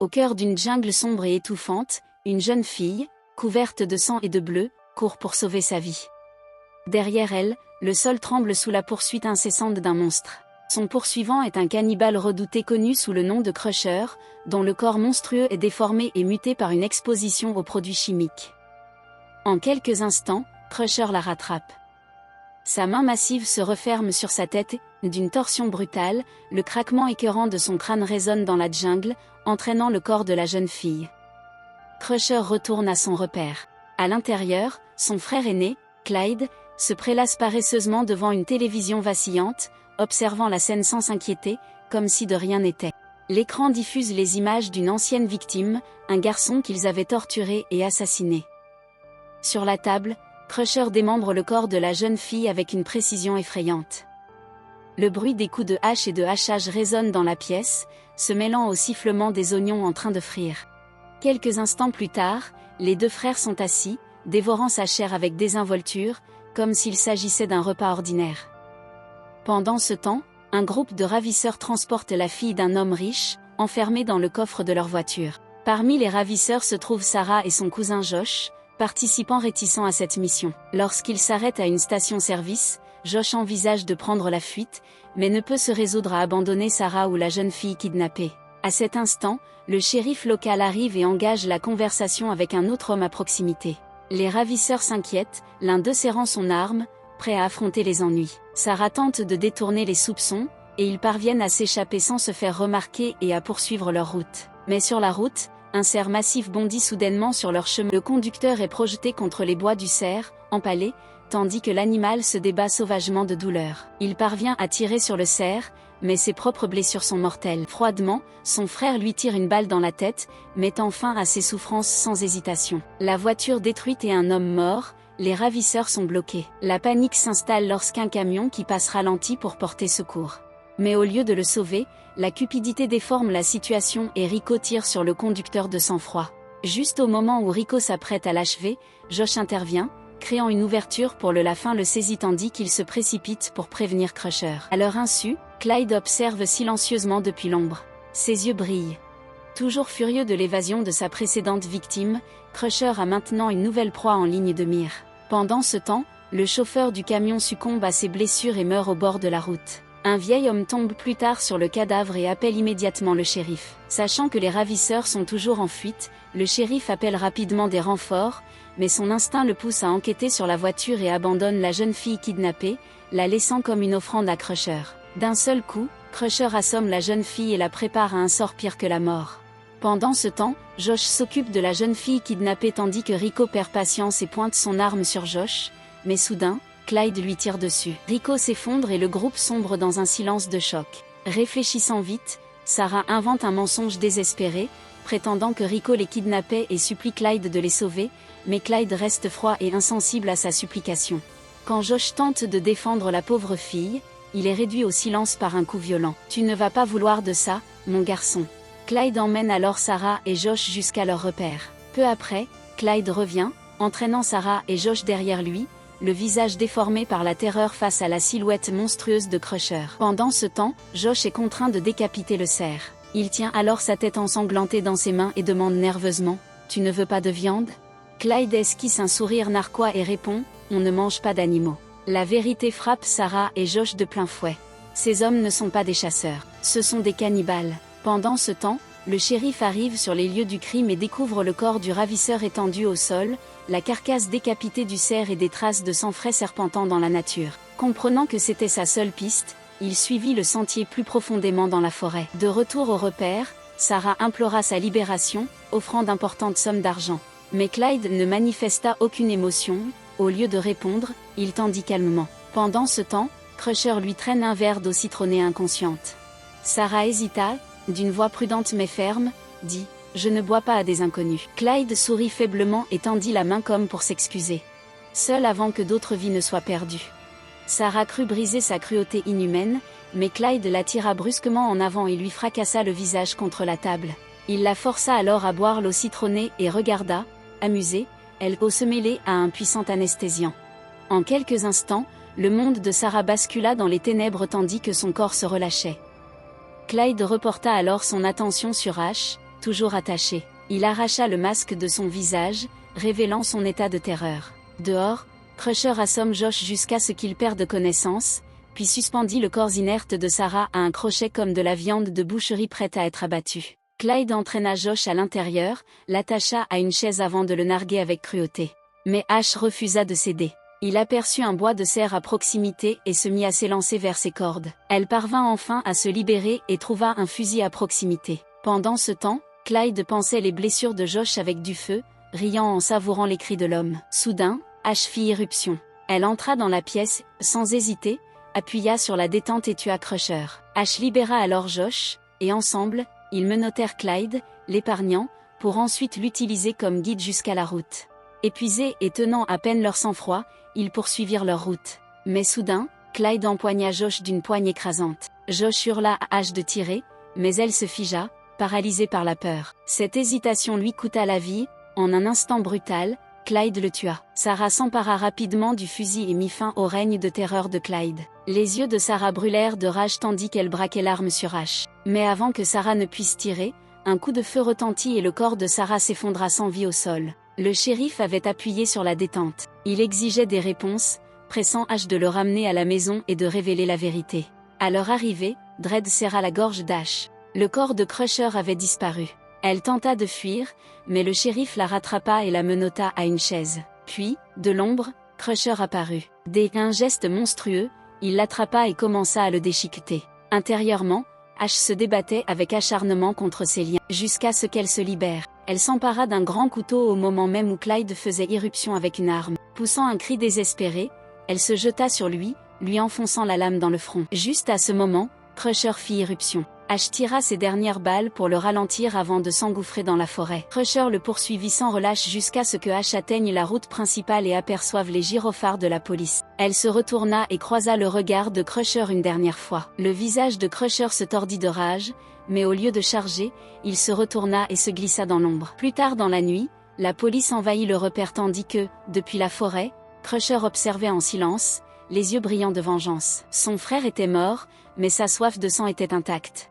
Au cœur d'une jungle sombre et étouffante, une jeune fille, couverte de sang et de bleu, court pour sauver sa vie. Derrière elle, le sol tremble sous la poursuite incessante d'un monstre. Son poursuivant est un cannibale redouté connu sous le nom de Crusher, dont le corps monstrueux est déformé et muté par une exposition aux produits chimiques. En quelques instants, Crusher la rattrape. Sa main massive se referme sur sa tête, d'une torsion brutale, le craquement écœurant de son crâne résonne dans la jungle, entraînant le corps de la jeune fille. Crusher retourne à son repère. À l'intérieur, son frère aîné, Clyde, se prélasse paresseusement devant une télévision vacillante, observant la scène sans s'inquiéter, comme si de rien n'était. L'écran diffuse les images d'une ancienne victime, un garçon qu'ils avaient torturé et assassiné. Sur la table, Crusher démembre le corps de la jeune fille avec une précision effrayante. Le bruit des coups de hache et de hachage résonne dans la pièce, se mêlant au sifflement des oignons en train de frire. Quelques instants plus tard, les deux frères sont assis, dévorant sa chair avec désinvolture, comme s'il s'agissait d'un repas ordinaire. Pendant ce temps, un groupe de ravisseurs transporte la fille d'un homme riche, enfermée dans le coffre de leur voiture. Parmi les ravisseurs se trouvent Sarah et son cousin Josh, participants réticents à cette mission. Lorsqu'ils s'arrêtent à une station-service, Josh envisage de prendre la fuite, mais ne peut se résoudre à abandonner Sarah ou la jeune fille kidnappée. À cet instant, le shérif local arrive et engage la conversation avec un autre homme à proximité. Les ravisseurs s'inquiètent, l'un d'eux serrant son arme, prêt à affronter les ennuis. Sarah tente de détourner les soupçons, et ils parviennent à s'échapper sans se faire remarquer et à poursuivre leur route. Mais sur la route, un cerf massif bondit soudainement sur leur chemin. Le conducteur est projeté contre les bois du cerf, empalé, tandis que l'animal se débat sauvagement de douleur. Il parvient à tirer sur le cerf, mais ses propres blessures sont mortelles. Froidement, son frère lui tire une balle dans la tête, mettant fin à ses souffrances sans hésitation. La voiture détruite et un homme mort, les ravisseurs sont bloqués. La panique s'installe lorsqu'un camion qui passe ralentit pour porter secours. Mais au lieu de le sauver, la cupidité déforme la situation et Rico tire sur le conducteur de sang-froid. Juste au moment où Rico s'apprête à l'achever, Josh intervient, créant une ouverture pour la fin le saisit tandis qu'il se précipite pour prévenir Crusher. À leur insu, Clyde observe silencieusement depuis l'ombre. Ses yeux brillent. Toujours furieux de l'évasion de sa précédente victime, Crusher a maintenant une nouvelle proie en ligne de mire. Pendant ce temps, le chauffeur du camion succombe à ses blessures et meurt au bord de la route. Un vieil homme tombe plus tard sur le cadavre et appelle immédiatement le shérif. Sachant que les ravisseurs sont toujours en fuite, le shérif appelle rapidement des renforts, mais son instinct le pousse à enquêter sur la voiture et abandonne la jeune fille kidnappée, la laissant comme une offrande à Crusher. D'un seul coup, Crusher assomme la jeune fille et la prépare à un sort pire que la mort. Pendant ce temps, Josh s'occupe de la jeune fille kidnappée tandis que Rico perd patience et pointe son arme sur Josh, mais soudain, Clyde lui tire dessus. Rico s'effondre et le groupe sombre dans un silence de choc. Réfléchissant vite, Sarah invente un mensonge désespéré, prétendant que Rico les kidnappait et supplie Clyde de les sauver, mais Clyde reste froid et insensible à sa supplication. Quand Josh tente de défendre la pauvre fille, il est réduit au silence par un coup violent. « Tu ne vas pas vouloir de ça, mon garçon ». Clyde emmène alors Sarah et Josh jusqu'à leur repère. Peu après, Clyde revient, entraînant Sarah et Josh derrière lui, le visage déformé par la terreur face à la silhouette monstrueuse de Crusher. Pendant ce temps, Josh est contraint de décapiter le cerf. Il tient alors sa tête ensanglantée dans ses mains et demande nerveusement « Tu ne veux pas de viande ?» Clyde esquisse un sourire narquois et répond « On ne mange pas d'animaux ». La vérité frappe Sarah et Josh de plein fouet. Ces hommes ne sont pas des chasseurs, ce sont des cannibales. Pendant ce temps, le shérif arrive sur les lieux du crime et découvre le corps du ravisseur étendu au sol, la carcasse décapitée du cerf et des traces de sang frais serpentant dans la nature. Comprenant que c'était sa seule piste, il suivit le sentier plus profondément dans la forêt. De retour au repère, Sarah implora sa libération, offrant d'importantes sommes d'argent. Mais Clyde ne manifesta aucune émotion, au lieu de répondre, il tendit calmement. Pendant ce temps, Crusher lui traîne un verre d'eau citronnée inconsciente. Sarah hésita, d'une voix prudente mais ferme, dit « Je ne bois pas à des inconnus ». Clyde sourit faiblement et tendit la main comme pour s'excuser. Seul avant que d'autres vies ne soient perdues. Sarah crut briser sa cruauté inhumaine, mais Clyde la tira brusquement en avant et lui fracassa le visage contre la table. Il la força alors à boire l'eau citronnée et regarda, amusée, elle se mêler à un puissant anesthésiant. En quelques instants, le monde de Sarah bascula dans les ténèbres tandis que son corps se relâchait. Clyde reporta alors son attention sur Ash, toujours attaché. Il arracha le masque de son visage, révélant son état de terreur. Dehors, Crusher assomme Josh jusqu'à ce qu'il perde connaissance, puis suspendit le corps inerte de Sarah à un crochet comme de la viande de boucherie prête à être abattue. Clyde entraîna Josh à l'intérieur, l'attacha à une chaise avant de le narguer avec cruauté. Mais Ash refusa de céder. Il aperçut un bois de serre à proximité et se mit à s'élancer vers ses cordes. Elle parvint enfin à se libérer et trouva un fusil à proximité. Pendant ce temps, Clyde pansait les blessures de Josh avec du feu, riant en savourant les cris de l'homme. Soudain, Ash fit irruption. Elle entra dans la pièce, sans hésiter, appuya sur la détente et tua Crusher. Ash libéra alors Josh, et ensemble, ils menottèrent Clyde, l'épargnant, pour ensuite l'utiliser comme guide jusqu'à la route. Épuisés et tenant à peine leur sang-froid, ils poursuivirent leur route. Mais soudain, Clyde empoigna Josh d'une poigne écrasante. Josh hurla à Ash de tirer, mais elle se figea, paralysée par la peur. Cette hésitation lui coûta la vie. En un instant brutal, Clyde le tua. Sarah s'empara rapidement du fusil et mit fin au règne de terreur de Clyde. Les yeux de Sarah brûlèrent de rage tandis qu'elle braquait l'arme sur Ash. Mais avant que Sarah ne puisse tirer, un coup de feu retentit et le corps de Sarah s'effondra sans vie au sol. Le shérif avait appuyé sur la détente. Il exigeait des réponses, pressant Ash de le ramener à la maison et de révéler la vérité. À leur arrivée, Dredd serra la gorge d'Ash. Le corps de Crusher avait disparu. Elle tenta de fuir, mais le shérif la rattrapa et la menotta à une chaise. Puis, de l'ombre, Crusher apparut. Dès un geste monstrueux, il l'attrapa et commença à le déchiqueter. Intérieurement, Ash se débattait avec acharnement contre ses liens, jusqu'à ce qu'elle se libère. Elle s'empara d'un grand couteau au moment même où Clyde faisait irruption avec une arme. Poussant un cri désespéré, elle se jeta sur lui enfonçant la lame dans le front. Juste à ce moment, Crusher fit irruption. Ash tira ses dernières balles pour le ralentir avant de s'engouffrer dans la forêt. Crusher le poursuivit sans relâche jusqu'à ce que Ash atteigne la route principale et aperçoive les gyrophares de la police. Elle se retourna et croisa le regard de Crusher une dernière fois. Le visage de Crusher se tordit de rage, mais au lieu de charger, il se retourna et se glissa dans l'ombre. Plus tard dans la nuit, la police envahit le repère tandis que, depuis la forêt, Crusher observait en silence, les yeux brillants de vengeance. Son frère était mort, mais sa soif de sang était intacte.